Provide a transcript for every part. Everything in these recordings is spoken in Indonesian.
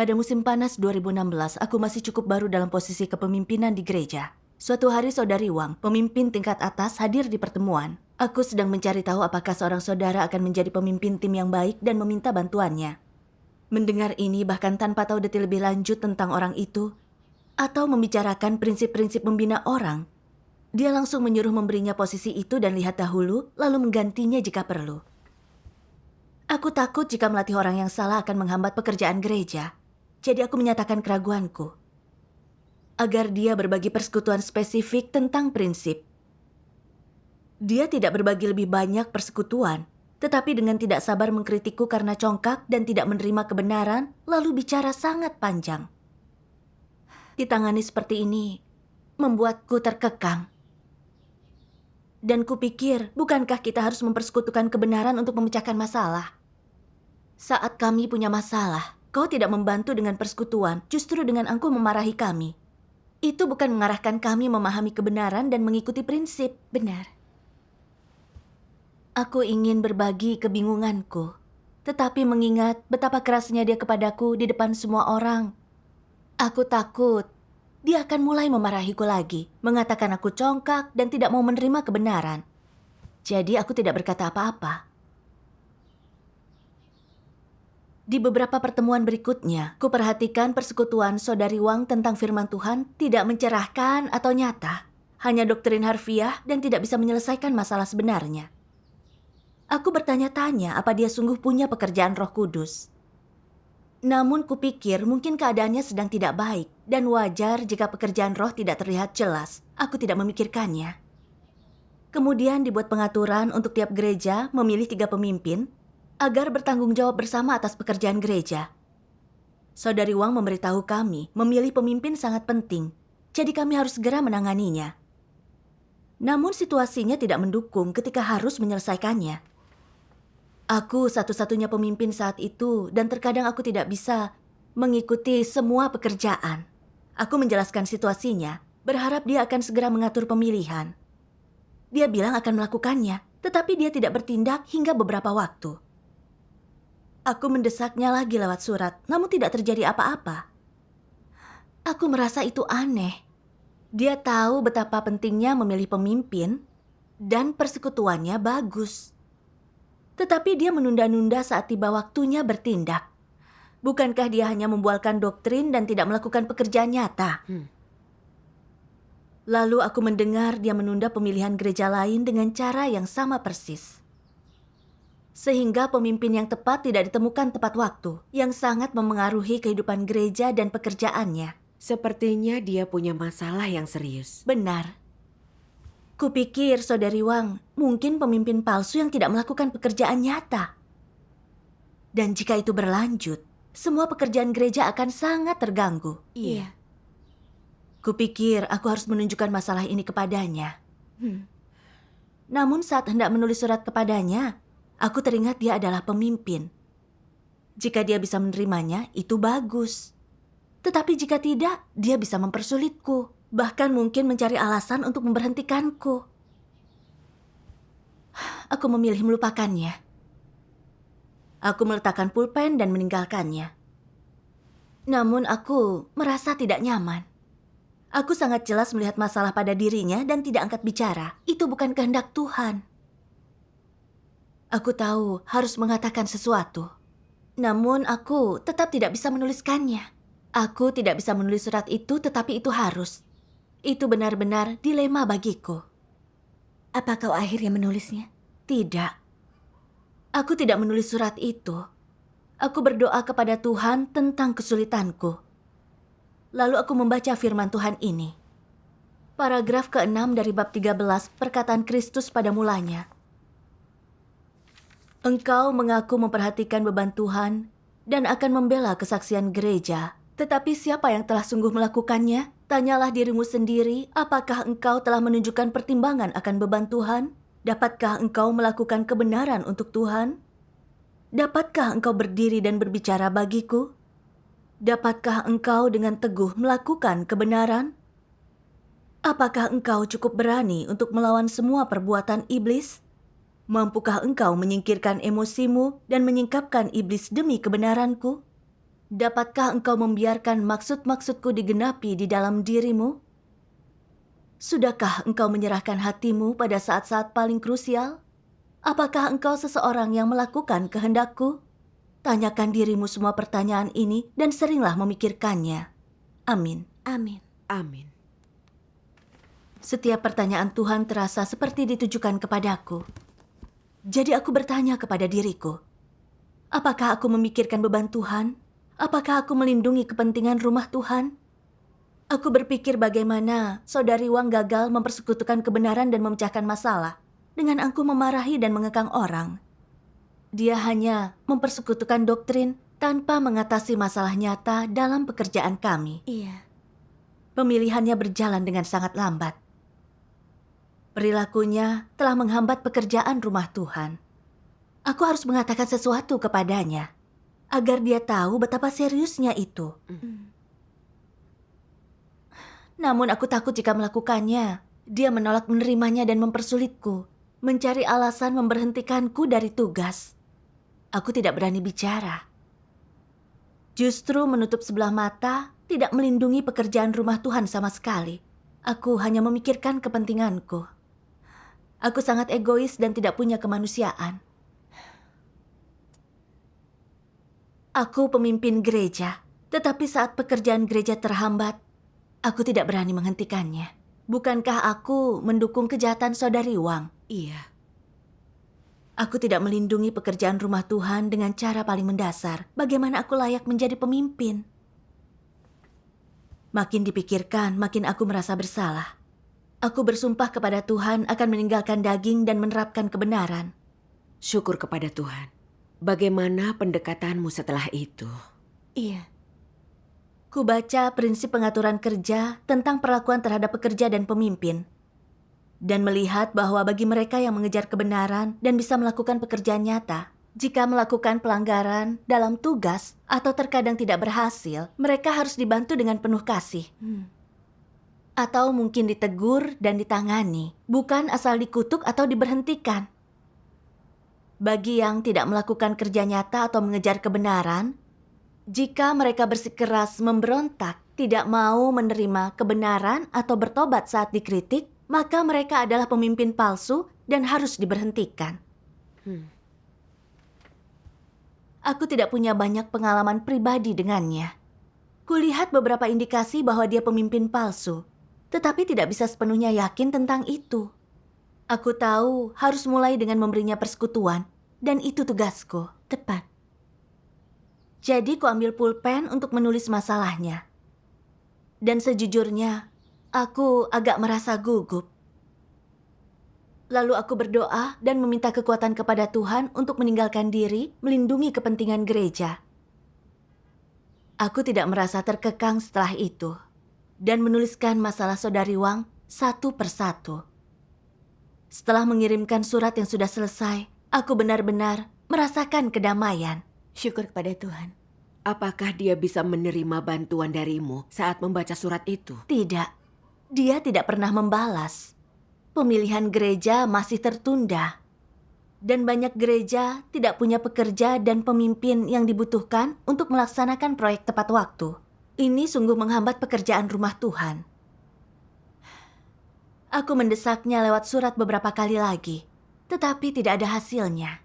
Pada musim panas 2016, aku masih cukup baru dalam posisi kepemimpinan di gereja. Suatu hari Saudari Wang, pemimpin tingkat atas, hadir di pertemuan. Aku sedang mencari tahu apakah seorang saudara akan menjadi pemimpin tim yang baik dan meminta bantuannya. Mendengar ini bahkan tanpa tahu detail lebih lanjut tentang orang itu, atau membicarakan prinsip-prinsip membina orang, dia langsung menyuruh memberinya posisi itu dan lihat dahulu, lalu menggantinya jika perlu. Aku takut jika melatih orang yang salah akan menghambat pekerjaan gereja. Jadi aku menyatakan keraguanku. Agar dia berbagi persekutuan spesifik tentang prinsip. Dia tidak berbagi lebih banyak persekutuan, tetapi dengan tidak sabar mengkritikku karena congkak dan tidak menerima kebenaran, lalu bicara sangat panjang. Ditangani seperti ini membuatku terkekang. Dan kupikir, bukankah kita harus mempersekutukan kebenaran untuk memecahkan masalah? Saat kami punya masalah, kau tidak membantu dengan persekutuan, justru dengan engkau memarahi kami. Itu bukan mengarahkan kami memahami kebenaran dan mengikuti prinsip. Benar. Aku ingin berbagi kebingunganku, tetapi mengingat betapa kerasnya dia kepadaku di depan semua orang. Aku takut dia akan mulai memarahiku lagi, mengatakan aku congkak dan tidak mau menerima kebenaran. Jadi aku tidak berkata apa-apa. Di beberapa pertemuan berikutnya, kuperhatikan persekutuan Saudari Wang tentang firman Tuhan tidak mencerahkan atau nyata. Hanya doktrin harfiah dan tidak bisa menyelesaikan masalah sebenarnya. Aku bertanya-tanya apa dia sungguh punya pekerjaan Roh Kudus. Namun kupikir mungkin keadaannya sedang tidak baik dan wajar jika pekerjaan roh tidak terlihat jelas. Aku tidak memikirkannya. Kemudian dibuat pengaturan untuk tiap gereja memilih 3 pemimpin agar bertanggung jawab bersama atas pekerjaan gereja. Saudari Wang memberitahu kami, memilih pemimpin sangat penting, jadi kami harus segera menanganinya. Namun situasinya tidak mendukung ketika harus menyelesaikannya. Aku satu-satunya pemimpin saat itu dan terkadang aku tidak bisa mengikuti semua pekerjaan. Aku menjelaskan situasinya, berharap dia akan segera mengatur pemilihan. Dia bilang akan melakukannya, tetapi dia tidak bertindak hingga beberapa waktu. Aku mendesaknya lagi lewat surat, namun tidak terjadi apa-apa. Aku merasa itu aneh. Dia tahu betapa pentingnya memilih pemimpin dan persekutuannya bagus. Tetapi dia menunda-nunda saat tiba waktunya bertindak. Bukankah dia hanya membualkan doktrin dan tidak melakukan pekerjaan nyata? Lalu aku mendengar dia menunda pemilihan gereja lain dengan cara yang sama persis. Sehingga pemimpin yang tepat tidak ditemukan tepat waktu, yang sangat memengaruhi kehidupan gereja dan pekerjaannya. Sepertinya dia punya masalah yang serius. Benar. Kupikir Saudari Wang mungkin pemimpin palsu yang tidak melakukan pekerjaan nyata. Dan jika itu berlanjut, semua pekerjaan gereja akan sangat terganggu. Iya. Kupikir aku harus menunjukkan masalah ini kepadanya. Namun saat hendak menulis surat kepadanya, aku teringat dia adalah pemimpin. Jika dia bisa menerimanya, itu bagus. Tetapi jika tidak, dia bisa mempersulitku. Bahkan mungkin mencari alasan untuk memberhentikanku. Aku memilih melupakannya. Aku meletakkan pulpen dan meninggalkannya. Namun aku merasa tidak nyaman. Aku sangat jelas melihat masalah pada dirinya dan tidak angkat bicara. Itu bukan kehendak Tuhan. Aku tahu harus mengatakan sesuatu. Namun aku tetap tidak bisa menuliskannya. Aku tidak bisa menulis surat itu, tetapi itu harus. Itu benar-benar dilema bagiku. Apa kau akhirnya menulisnya? Tidak. Aku tidak menulis surat itu. Aku berdoa kepada Tuhan tentang kesulitanku. Lalu aku membaca firman Tuhan ini. Paragraf ke-6 dari bab 13 perkataan Kristus pada mulanya. Engkau mengaku memperhatikan beban Tuhan dan akan membela kesaksian gereja. Tetapi siapa yang telah sungguh melakukannya? Tanyalah dirimu sendiri, apakah engkau telah menunjukkan pertimbangan akan beban Tuhan? Dapatkah engkau melakukan kebenaran untuk Tuhan? Dapatkah engkau berdiri dan berbicara bagiku? Dapatkah engkau dengan teguh melakukan kebenaran? Apakah engkau cukup berani untuk melawan semua perbuatan iblis? Mampukah engkau menyingkirkan emosimu dan menyingkapkan iblis demi kebenaranku? Dapatkah engkau membiarkan maksud-maksudku digenapi di dalam dirimu? Sudahkah engkau menyerahkan hatimu pada saat-saat paling krusial? Apakah engkau seseorang yang melakukan kehendakku? Tanyakan dirimu semua pertanyaan ini dan seringlah memikirkannya. Amin. Amin. Amin. Setiap pertanyaan Tuhan terasa seperti ditujukan kepadaku. Jadi aku bertanya kepada diriku, apakah aku memikirkan beban Tuhan? Apakah aku melindungi kepentingan rumah Tuhan? Aku berpikir bagaimana saudari Wang gagal mempersekutukan kebenaran dan memecahkan masalah dengan aku memarahi dan mengekang orang. Dia hanya mempersekutukan doktrin tanpa mengatasi masalah nyata dalam pekerjaan kami. Iya. Pemilihannya berjalan dengan sangat lambat. Perilakunya telah menghambat pekerjaan rumah Tuhan. Aku harus mengatakan sesuatu kepadanya, agar dia tahu betapa seriusnya itu. Namun aku takut jika melakukannya, dia menolak menerimanya dan mempersulitku, mencari alasan memberhentikanku dari tugas. Aku tidak berani bicara. Justru menutup sebelah mata, tidak melindungi pekerjaan rumah Tuhan sama sekali. Aku hanya memikirkan kepentinganku. Aku sangat egois dan tidak punya kemanusiaan. Aku pemimpin gereja, tetapi saat pekerjaan gereja terhambat, aku tidak berani menghentikannya. Bukankah aku mendukung kejahatan saudari Wang? Iya. Aku tidak melindungi pekerjaan rumah Tuhan dengan cara paling mendasar. Bagaimana aku layak menjadi pemimpin? Makin dipikirkan, makin aku merasa bersalah. Aku bersumpah kepada Tuhan akan meninggalkan daging dan menerapkan kebenaran. Syukur kepada Tuhan. Bagaimana pendekatanmu setelah itu? Iya. Ku baca prinsip pengaturan kerja tentang perlakuan terhadap pekerja dan pemimpin. Dan melihat bahwa bagi mereka yang mengejar kebenaran dan bisa melakukan pekerjaan nyata, jika melakukan pelanggaran dalam tugas atau terkadang tidak berhasil, mereka harus dibantu dengan penuh kasih. Atau mungkin ditegur dan ditangani, bukan asal dikutuk atau diberhentikan. Bagi yang tidak melakukan kerja nyata atau mengejar kebenaran, jika mereka bersikeras memberontak, tidak mau menerima kebenaran atau bertobat saat dikritik, maka mereka adalah pemimpin palsu dan harus diberhentikan. Aku tidak punya banyak pengalaman pribadi dengannya. Kulihat beberapa indikasi bahwa dia pemimpin palsu, tetapi tidak bisa sepenuhnya yakin tentang itu. Aku tahu harus mulai dengan memberinya persekutuan, dan itu tugasku. Tepat. Jadi ku ambil pulpen untuk menulis masalahnya. Dan sejujurnya, aku agak merasa gugup. Lalu aku berdoa dan meminta kekuatan kepada Tuhan untuk meninggalkan diri, melindungi kepentingan gereja. Aku tidak merasa terkekang setelah itu, dan menuliskan masalah saudari Wang satu persatu. Setelah mengirimkan surat yang sudah selesai, aku benar-benar merasakan kedamaian. Syukur kepada Tuhan. Apakah dia bisa menerima bantuan darimu saat membaca surat itu? Tidak, dia tidak pernah membalas. Pemilihan gereja masih tertunda. Dan banyak gereja tidak punya pekerja dan pemimpin yang dibutuhkan untuk melaksanakan proyek tepat waktu. Ini sungguh menghambat pekerjaan rumah Tuhan. Aku mendesaknya lewat surat beberapa kali lagi, tetapi tidak ada hasilnya.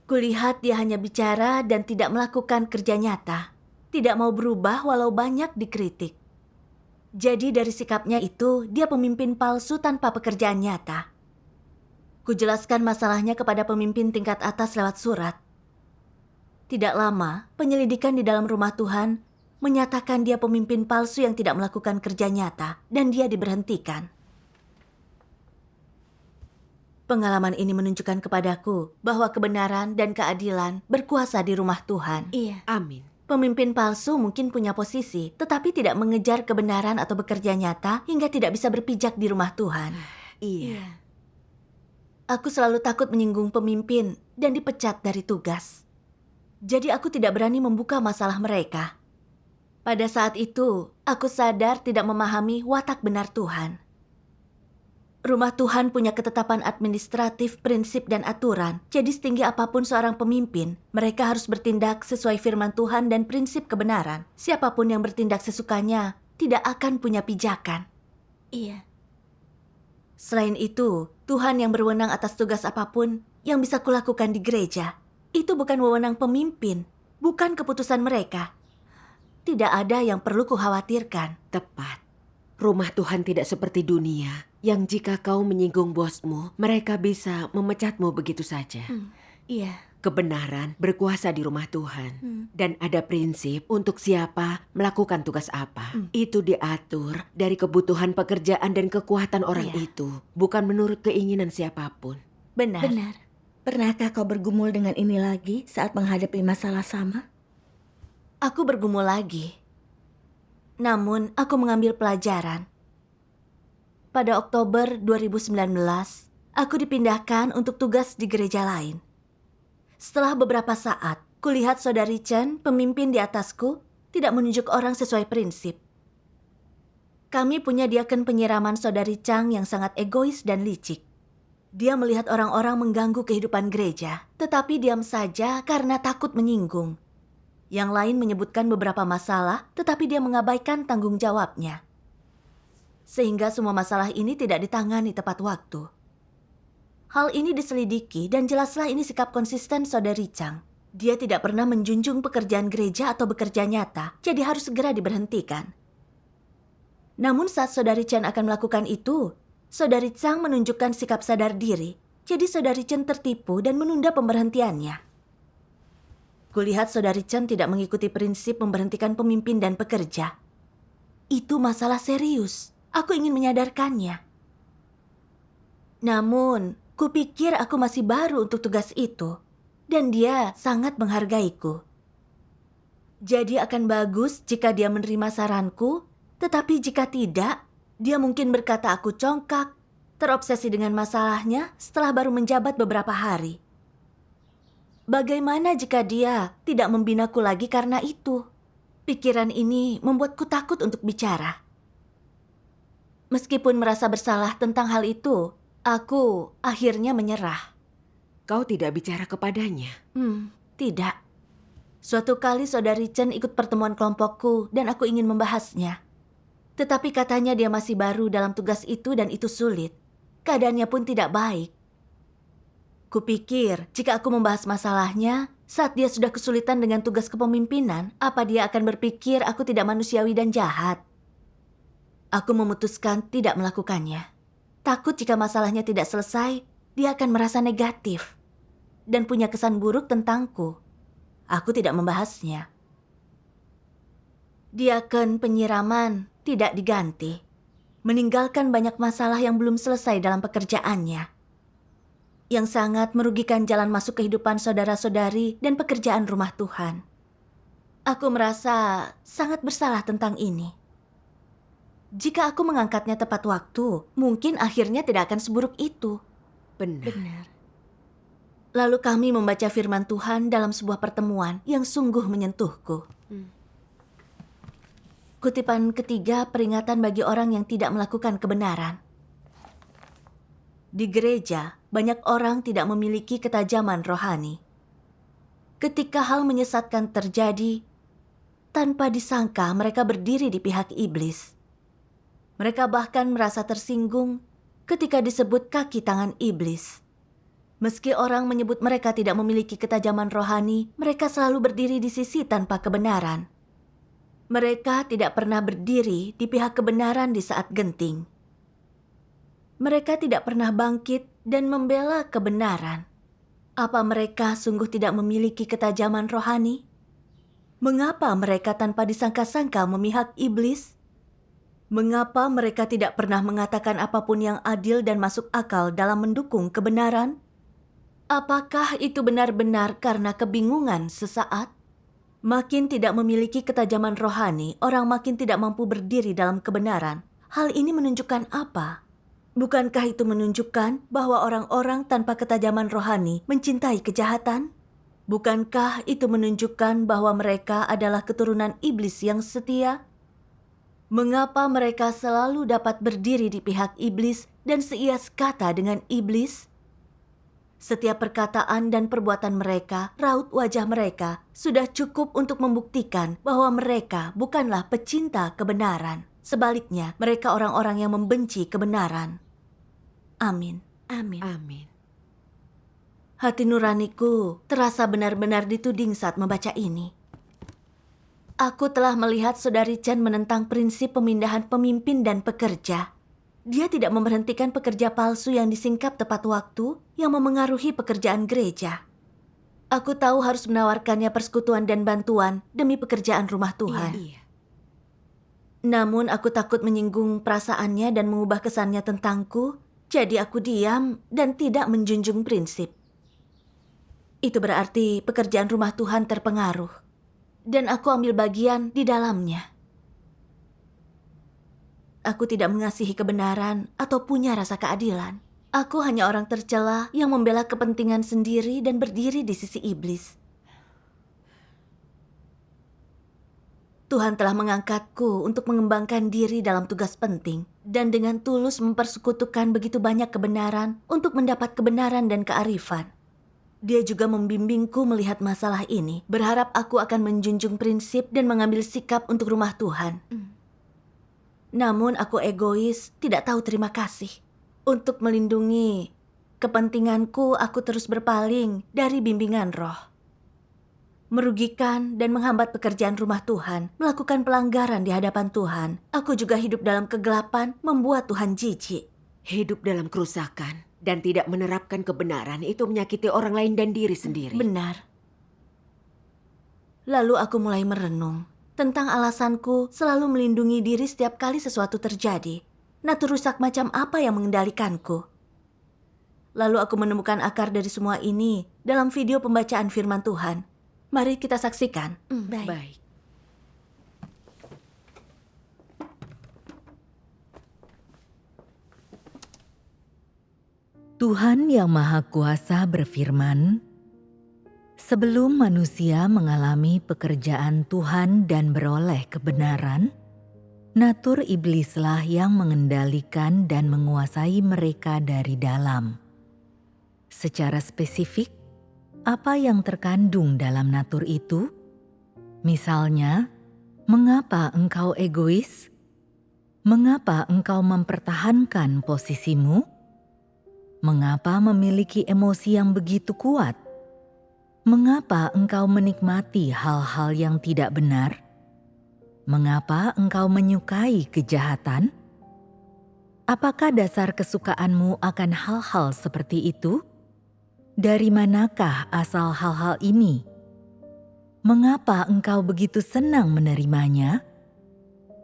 Kulihat dia hanya bicara dan tidak melakukan kerja nyata. Tidak mau berubah walau banyak dikritik. Jadi dari sikapnya itu, dia pemimpin palsu tanpa pekerjaan nyata. Kujelaskan masalahnya kepada pemimpin tingkat atas lewat surat. Tidak lama, penyelidikan di dalam rumah Tuhan menyatakan dia pemimpin palsu yang tidak melakukan kerja nyata dan dia diberhentikan. Pengalaman ini menunjukkan kepadaku bahwa kebenaran dan keadilan berkuasa di rumah Tuhan. Iya. Amin. Pemimpin palsu mungkin punya posisi, tetapi tidak mengejar kebenaran atau bekerja nyata hingga tidak bisa berpijak di rumah Tuhan. Iya. Aku selalu takut menyinggung pemimpin dan dipecat dari tugas. Jadi aku tidak berani membuka masalah mereka. Pada saat itu, aku sadar tidak memahami watak benar Tuhan. Rumah Tuhan punya ketetapan administratif, prinsip, dan aturan. Jadi setinggi apapun seorang pemimpin, mereka harus bertindak sesuai firman Tuhan dan prinsip kebenaran. Siapapun yang bertindak sesukanya tidak akan punya pijakan. Iya. Selain itu, Tuhan yang berwenang atas tugas apapun yang bisa kulakukan di gereja. Itu bukan wewenang pemimpin, bukan keputusan mereka. Tidak ada yang perlu kukhawatirkan. Tepat. Rumah Tuhan tidak seperti dunia, yang jika kau menyinggung bosmu, mereka bisa memecatmu begitu saja. Iya. Kebenaran berkuasa di rumah Tuhan. Dan ada prinsip untuk siapa melakukan tugas apa. Itu diatur dari kebutuhan pekerjaan dan kekuatan orang Iya. itu, bukan menurut keinginan siapapun. Benar. Benar. Pernahkah kau bergumul dengan ini lagi saat menghadapi masalah sama? Aku bergumul lagi. Namun, aku mengambil pelajaran. Pada Oktober 2019, aku dipindahkan untuk tugas di gereja lain. Setelah beberapa saat, kulihat Saudari Chen, pemimpin di atasku, tidak menunjuk orang sesuai prinsip. Kami punya diaken penyiraman Saudari Chang yang sangat egois dan licik. Dia melihat orang-orang mengganggu kehidupan gereja, tetapi diam saja karena takut menyinggung. Yang lain menyebutkan beberapa masalah, tetapi dia mengabaikan tanggung jawabnya. Sehingga semua masalah ini tidak ditangani tepat waktu. Hal ini diselidiki dan jelaslah ini sikap konsisten Saudari Chang. Dia tidak pernah menjunjung pekerjaan gereja atau bekerja nyata, jadi harus segera diberhentikan. Namun saat Saudari Chen akan melakukan itu, Saudari Chang menunjukkan sikap sadar diri. Jadi Saudari Chen tertipu dan menunda pemberhentiannya. Kulihat Saudari Chen tidak mengikuti prinsip memberhentikan pemimpin dan pekerja. Itu masalah serius. Aku ingin menyadarkannya. Namun, kupikir aku masih baru untuk tugas itu. Dan dia sangat menghargaiku. Jadi akan bagus jika dia menerima saranku, tetapi jika tidak, dia mungkin berkata aku congkak, terobsesi dengan masalahnya setelah baru menjabat beberapa hari. Bagaimana jika dia tidak membinaku lagi karena itu? Pikiran ini membuatku takut untuk bicara. Meskipun merasa bersalah tentang hal itu, aku akhirnya menyerah. Kau tidak bicara kepadanya? Tidak. Suatu kali Saudari Chen ikut pertemuan kelompokku dan aku ingin membahasnya. Tetapi katanya dia masih baru dalam tugas itu dan itu sulit. Keadaannya pun tidak baik. Kupikir jika aku membahas masalahnya, saat dia sudah kesulitan dengan tugas kepemimpinan, apa dia akan berpikir aku tidak manusiawi dan jahat? Aku memutuskan tidak melakukannya. Takut jika masalahnya tidak selesai, dia akan merasa negatif dan punya kesan buruk tentangku. Aku tidak membahasnya. Diaken penyiraman tidak diganti, meninggalkan banyak masalah yang belum selesai dalam pekerjaannya, yang sangat merugikan jalan masuk kehidupan saudara-saudari dan pekerjaan rumah Tuhan. Aku merasa sangat bersalah tentang ini. Jika aku mengangkatnya tepat waktu, mungkin akhirnya tidak akan seburuk itu. Benar. Lalu kami membaca firman Tuhan dalam sebuah pertemuan yang sungguh menyentuhku. Kutipan ketiga, peringatan bagi orang yang tidak melakukan kebenaran. Di gereja, banyak orang tidak memiliki ketajaman rohani. Ketika hal menyesatkan terjadi, tanpa disangka mereka berdiri di pihak iblis. Mereka bahkan merasa tersinggung ketika disebut kaki tangan iblis. Meski orang menyebut mereka tidak memiliki ketajaman rohani, mereka selalu berdiri di sisi tanpa kebenaran. Mereka tidak pernah berdiri di pihak kebenaran di saat genting. Mereka tidak pernah bangkit dan membela kebenaran. Apa mereka sungguh tidak memiliki ketajaman rohani? Mengapa mereka tanpa disangka-sangka memihak iblis? Mengapa mereka tidak pernah mengatakan apapun yang adil dan masuk akal dalam mendukung kebenaran? Apakah itu benar-benar karena kebingungan sesaat? Makin tidak memiliki ketajaman rohani, orang makin tidak mampu berdiri dalam kebenaran. Hal ini menunjukkan apa? Bukankah itu menunjukkan bahwa orang-orang tanpa ketajaman rohani mencintai kejahatan? Bukankah itu menunjukkan bahwa mereka adalah keturunan iblis yang setia? Mengapa mereka selalu dapat berdiri di pihak iblis dan seias kata dengan iblis? Setiap perkataan dan perbuatan mereka, raut wajah mereka, sudah cukup untuk membuktikan bahwa mereka bukanlah pecinta kebenaran. Sebaliknya, mereka orang-orang yang membenci kebenaran. Amin. Amin. Amin. Hati nuraniku terasa benar-benar dituding saat membaca ini. Aku telah melihat Saudari Chen menentang prinsip pemindahan pemimpin dan pekerja. Dia tidak memberhentikan pekerja palsu yang disingkap tepat waktu yang memengaruhi pekerjaan gereja. Aku tahu harus menawarkannya persekutuan dan bantuan demi pekerjaan rumah Tuhan. Iya. Namun aku takut menyinggung perasaannya dan mengubah kesannya tentangku, jadi aku diam dan tidak menjunjung prinsip. Itu berarti pekerjaan rumah Tuhan terpengaruh. Dan aku ambil bagian di dalamnya. Aku tidak mengasihi kebenaran atau punya rasa keadilan. Aku hanya orang tercela yang membela kepentingan sendiri dan berdiri di sisi iblis. Tuhan telah mengangkatku untuk mengembangkan diri dalam tugas penting dan dengan tulus mempersekutukan begitu banyak kebenaran untuk mendapat kebenaran dan kearifan. Dia juga membimbingku melihat masalah ini, berharap aku akan menjunjung prinsip dan mengambil sikap untuk rumah Tuhan. Namun aku egois, tidak tahu terima kasih. Untuk melindungi kepentinganku, aku terus berpaling dari bimbingan roh. Merugikan dan menghambat pekerjaan rumah Tuhan, melakukan pelanggaran di hadapan Tuhan. Aku juga hidup dalam kegelapan, membuat Tuhan jijik. Hidup dalam kerusakan dan tidak menerapkan kebenaran itu menyakiti orang lain dan diri sendiri. Benar. Lalu aku mulai merenung tentang alasanku selalu melindungi diri setiap kali sesuatu terjadi. Natur rusak macam apa yang mengendalikanku? Lalu aku menemukan akar dari semua ini dalam video pembacaan firman Tuhan. Mari kita saksikan. Baik. Tuhan Yang Maha Kuasa berfirman, sebelum manusia mengalami pekerjaan Tuhan dan beroleh kebenaran, natur iblislah yang mengendalikan dan menguasai mereka dari dalam. Secara spesifik, apa yang terkandung dalam natur itu? Misalnya, mengapa engkau egois? Mengapa engkau mempertahankan posisimu? Mengapa memiliki emosi yang begitu kuat? Mengapa engkau menikmati hal-hal yang tidak benar? Mengapa engkau menyukai kejahatan? Apakah dasar kesukaanmu akan hal-hal seperti itu? Dari manakah asal hal-hal ini? Mengapa engkau begitu senang menerimanya?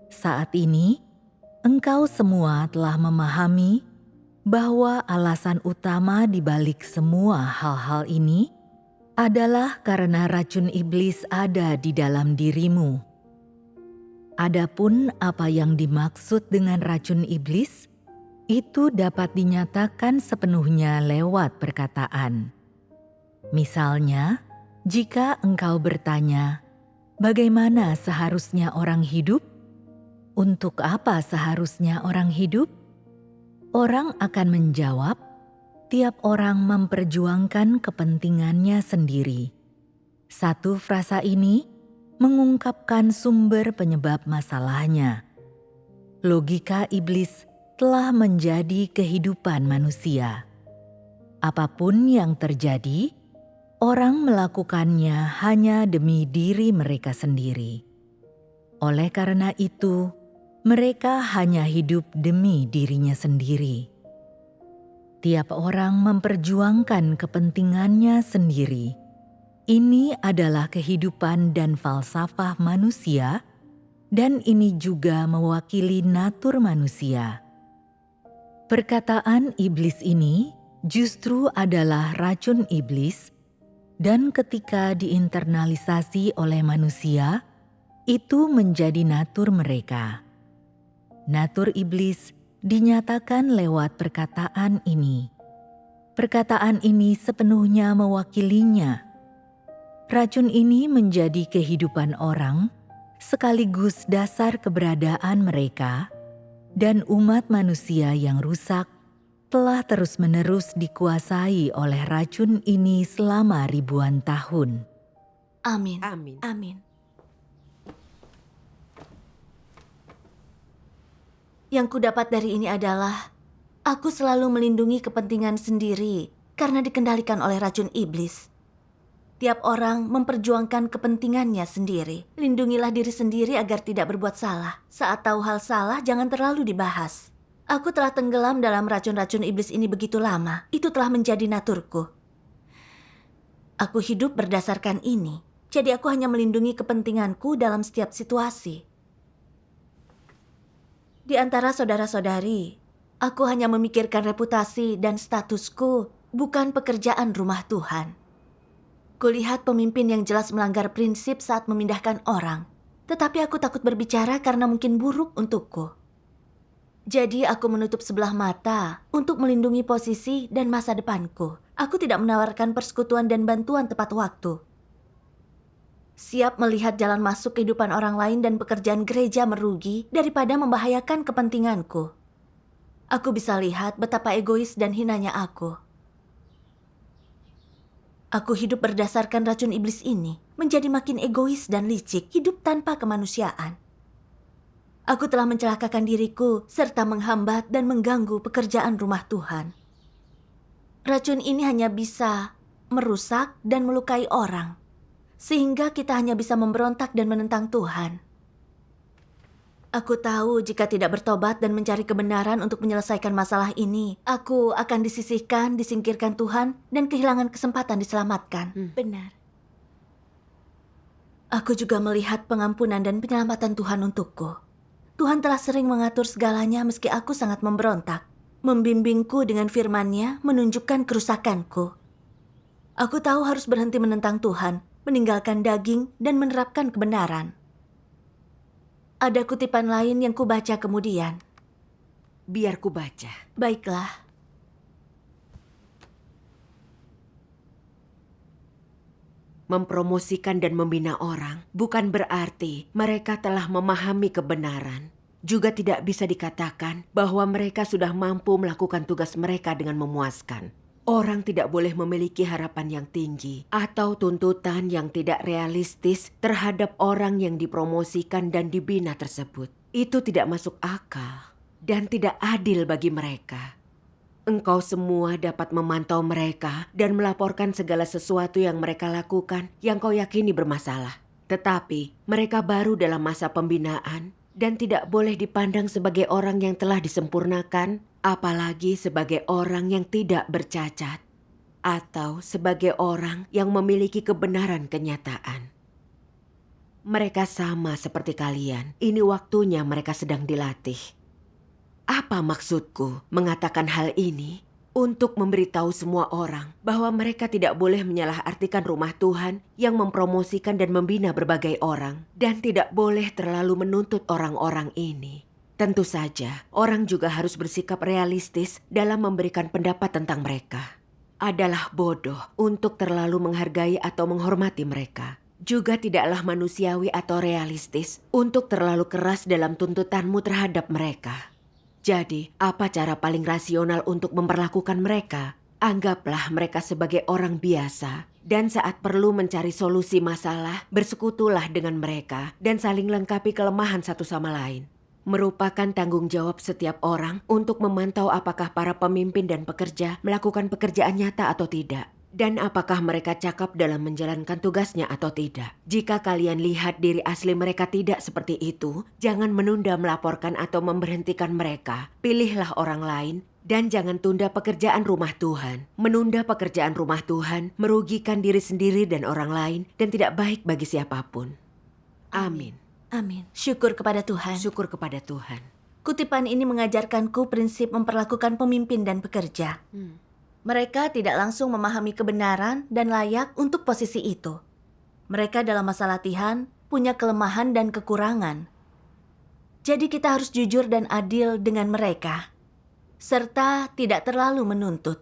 Saat ini, engkau semua telah memahami bahwa alasan utama di balik semua hal-hal ini adalah karena racun iblis ada di dalam dirimu. Adapun apa yang dimaksud dengan racun iblis, itu dapat dinyatakan sepenuhnya lewat perkataan. Misalnya, jika engkau bertanya, bagaimana seharusnya orang hidup? Untuk apa seharusnya orang hidup? Orang akan menjawab, tiap orang memperjuangkan kepentingannya sendiri. Satu frasa ini mengungkapkan sumber penyebab masalahnya. Logika iblis telah menjadi kehidupan manusia. Apapun yang terjadi, orang melakukannya hanya demi diri mereka sendiri. Oleh karena itu, mereka hanya hidup demi dirinya sendiri. Tiap orang memperjuangkan kepentingannya sendiri. Ini adalah kehidupan dan falsafah manusia, dan ini juga mewakili natur manusia. Perkataan iblis ini justru adalah racun iblis, dan ketika diinternalisasi oleh manusia, itu menjadi natur mereka. Natur iblis dinyatakan lewat perkataan ini. Perkataan ini sepenuhnya mewakilinya. Racun ini menjadi kehidupan orang sekaligus dasar keberadaan mereka, dan umat manusia yang rusak telah terus-menerus dikuasai oleh racun ini selama ribuan tahun. Amin. Amin. Amin. Yang kudapat dari ini adalah, aku selalu melindungi kepentingan sendiri karena dikendalikan oleh racun iblis. Tiap orang memperjuangkan kepentingannya sendiri. Lindungilah diri sendiri agar tidak berbuat salah. Saat tahu hal salah, jangan terlalu dibahas. Aku telah tenggelam dalam racun-racun iblis ini begitu lama. Itu telah menjadi naturku. Aku hidup berdasarkan ini. Jadi aku hanya melindungi kepentinganku dalam setiap situasi. Di antara saudara-saudari, aku hanya memikirkan reputasi dan statusku, bukan pekerjaan rumah Tuhan. Kulihat pemimpin yang jelas melanggar prinsip saat memindahkan orang. Tetapi aku takut berbicara karena mungkin buruk untukku. Jadi aku menutup sebelah mata untuk melindungi posisi dan masa depanku. Aku tidak menawarkan persekutuan dan bantuan tepat waktu. Siap melihat jalan masuk kehidupan orang lain dan pekerjaan gereja merugi daripada membahayakan kepentinganku. Aku bisa lihat betapa egois dan hinanya aku. Aku hidup berdasarkan racun iblis ini, menjadi makin egois dan licik, hidup tanpa kemanusiaan. Aku telah mencelakakan diriku, serta menghambat dan mengganggu pekerjaan rumah Tuhan. Racun ini hanya bisa merusak dan melukai orang, sehingga kita hanya bisa memberontak dan menentang Tuhan. Aku tahu jika tidak bertobat dan mencari kebenaran untuk menyelesaikan masalah ini, aku akan disisihkan, disingkirkan Tuhan, dan kehilangan kesempatan diselamatkan. Benar. Aku juga melihat pengampunan dan penyelamatan Tuhan untukku. Tuhan telah sering mengatur segalanya meski aku sangat memberontak. Membimbingku dengan firman-Nya, menunjukkan kerusakanku. Aku tahu harus berhenti menentang Tuhan, meninggalkan daging, dan menerapkan kebenaran. Ada kutipan lain yang kubaca kemudian. Biar ku baca. Baiklah. Mempromosikan dan membina orang bukan berarti mereka telah memahami kebenaran. Juga tidak bisa dikatakan bahwa mereka sudah mampu melakukan tugas mereka dengan memuaskan. Orang tidak boleh memiliki harapan yang tinggi atau tuntutan yang tidak realistis terhadap orang yang dipromosikan dan dibina tersebut. Itu tidak masuk akal dan tidak adil bagi mereka. Engkau semua dapat memantau mereka dan melaporkan segala sesuatu yang mereka lakukan yang kau yakini bermasalah. Tetapi mereka baru dalam masa pembinaan dan tidak boleh dipandang sebagai orang yang telah disempurnakan, apalagi sebagai orang yang tidak bercacat, atau sebagai orang yang memiliki kebenaran kenyataan. Mereka sama seperti kalian, ini waktunya mereka sedang dilatih. Apa maksudku mengatakan hal ini? Untuk memberitahu semua orang bahwa mereka tidak boleh menyalahartikan rumah Tuhan yang mempromosikan dan membina berbagai orang, dan tidak boleh terlalu menuntut orang-orang ini. Tentu saja, orang juga harus bersikap realistis dalam memberikan pendapat tentang mereka. Adalah bodoh untuk terlalu menghargai atau menghormati mereka. Juga tidaklah manusiawi atau realistis untuk terlalu keras dalam tuntutanmu terhadap mereka. Jadi, apa cara paling rasional untuk memperlakukan mereka? Anggaplah mereka sebagai orang biasa, dan saat perlu mencari solusi masalah, bersekutulah dengan mereka dan saling lengkapi kelemahan satu sama lain. Merupakan tanggung jawab setiap orang untuk memantau apakah para pemimpin dan pekerja melakukan pekerjaan nyata atau tidak. Dan apakah mereka cakap dalam menjalankan tugasnya atau tidak. Jika kalian lihat diri asli mereka tidak seperti itu, jangan menunda melaporkan atau memberhentikan mereka. Pilihlah orang lain dan jangan tunda pekerjaan rumah Tuhan. Menunda pekerjaan rumah Tuhan merugikan diri sendiri dan orang lain dan tidak baik bagi siapapun. Amin. Amin. Syukur kepada Tuhan. Syukur kepada Tuhan. Kutipan ini mengajarkanku prinsip memperlakukan pemimpin dan pekerja. Mereka tidak langsung memahami kebenaran dan layak untuk posisi itu. Mereka dalam masa latihan punya kelemahan dan kekurangan. Jadi kita harus jujur dan adil dengan mereka, serta tidak terlalu menuntut.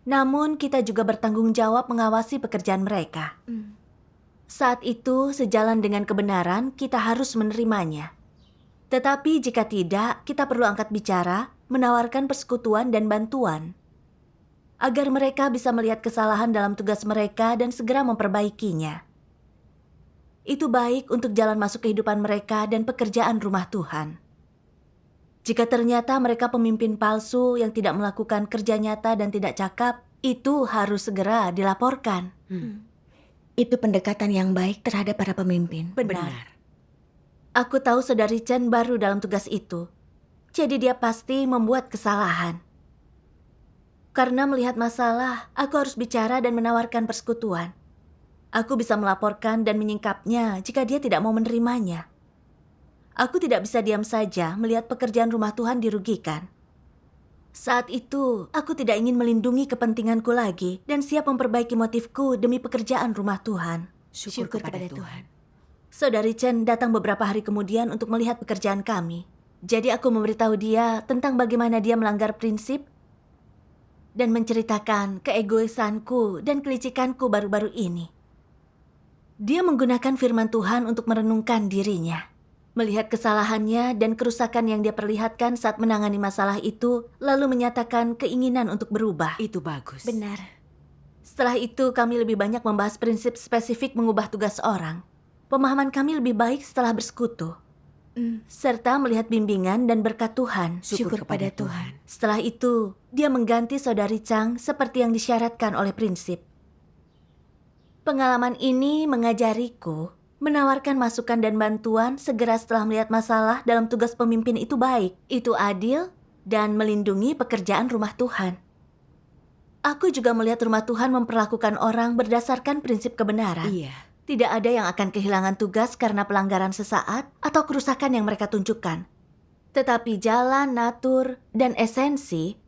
Namun kita juga bertanggung jawab mengawasi pekerjaan mereka. Saat itu, sejalan dengan kebenaran, kita harus menerimanya. Tetapi jika tidak, kita perlu angkat bicara, menawarkan persekutuan dan bantuan, agar mereka bisa melihat kesalahan dalam tugas mereka dan segera memperbaikinya. Itu baik untuk jalan masuk kehidupan mereka dan pekerjaan rumah Tuhan. Jika ternyata mereka pemimpin palsu yang tidak melakukan kerja nyata dan tidak cakap, itu harus segera dilaporkan. Itu pendekatan yang baik terhadap para pemimpin. Benar. Aku tahu Saudari Chen baru dalam tugas itu, jadi dia pasti membuat kesalahan. Karena melihat masalah, aku harus bicara dan menawarkan persekutuan. Aku bisa melaporkan dan menyingkapnya jika dia tidak mau menerimanya. Aku tidak bisa diam saja melihat pekerjaan rumah Tuhan dirugikan. Saat itu, aku tidak ingin melindungi kepentinganku lagi dan siap memperbaiki motifku demi pekerjaan rumah Tuhan. Syukur kepada Tuhan. Saudari Chen datang beberapa hari kemudian untuk melihat pekerjaan kami. Jadi aku memberitahu dia tentang bagaimana dia melanggar prinsip dan menceritakan keegoisanku dan kelicikanku baru-baru ini. Dia menggunakan firman Tuhan untuk merenungkan dirinya, melihat kesalahannya dan kerusakan yang dia perlihatkan saat menangani masalah itu, lalu menyatakan keinginan untuk berubah. Itu bagus. Benar. Setelah itu kami lebih banyak membahas prinsip spesifik mengubah tugas orang. Pemahaman kami lebih baik setelah bersekutu, serta melihat bimbingan dan berkat Tuhan. Syukur kepada Tuhan. Setelah itu, dia mengganti Saudari Chang seperti yang disyaratkan oleh prinsip. Pengalaman ini mengajariku menawarkan masukan dan bantuan segera setelah melihat masalah dalam tugas pemimpin itu baik, itu adil, dan melindungi pekerjaan rumah Tuhan. Aku juga melihat rumah Tuhan memperlakukan orang berdasarkan prinsip kebenaran. Iya. Tidak ada yang akan kehilangan tugas karena pelanggaran sesaat atau kerusakan yang mereka tunjukkan. Tetapi jalan, natur, dan esensi,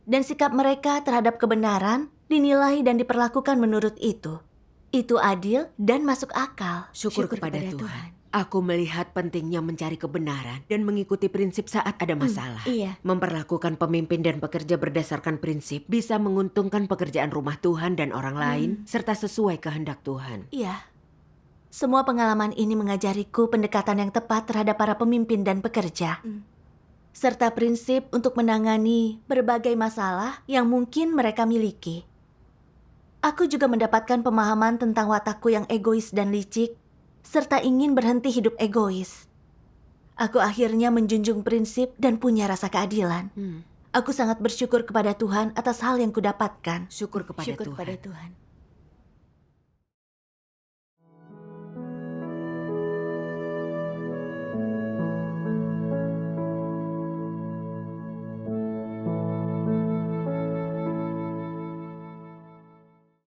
dan sikap mereka terhadap kebenaran dinilai dan diperlakukan menurut itu. Itu adil dan masuk akal. Syukur kepada Tuhan. Aku melihat pentingnya mencari kebenaran dan mengikuti prinsip saat ada masalah. Iya. Memperlakukan pemimpin dan pekerja berdasarkan prinsip bisa menguntungkan pekerjaan rumah Tuhan dan orang lain, serta sesuai kehendak Tuhan. Iya. Semua pengalaman ini mengajariku pendekatan yang tepat terhadap para pemimpin dan pekerja. Serta prinsip untuk menangani berbagai masalah yang mungkin mereka miliki. Aku juga mendapatkan pemahaman tentang watakku yang egois dan licik, serta ingin berhenti hidup egois. Aku akhirnya menjunjung prinsip dan punya rasa keadilan. Aku sangat bersyukur kepada Tuhan atas hal yang kudapatkan. Syukur kepada Syukur Tuhan. kepada Tuhan.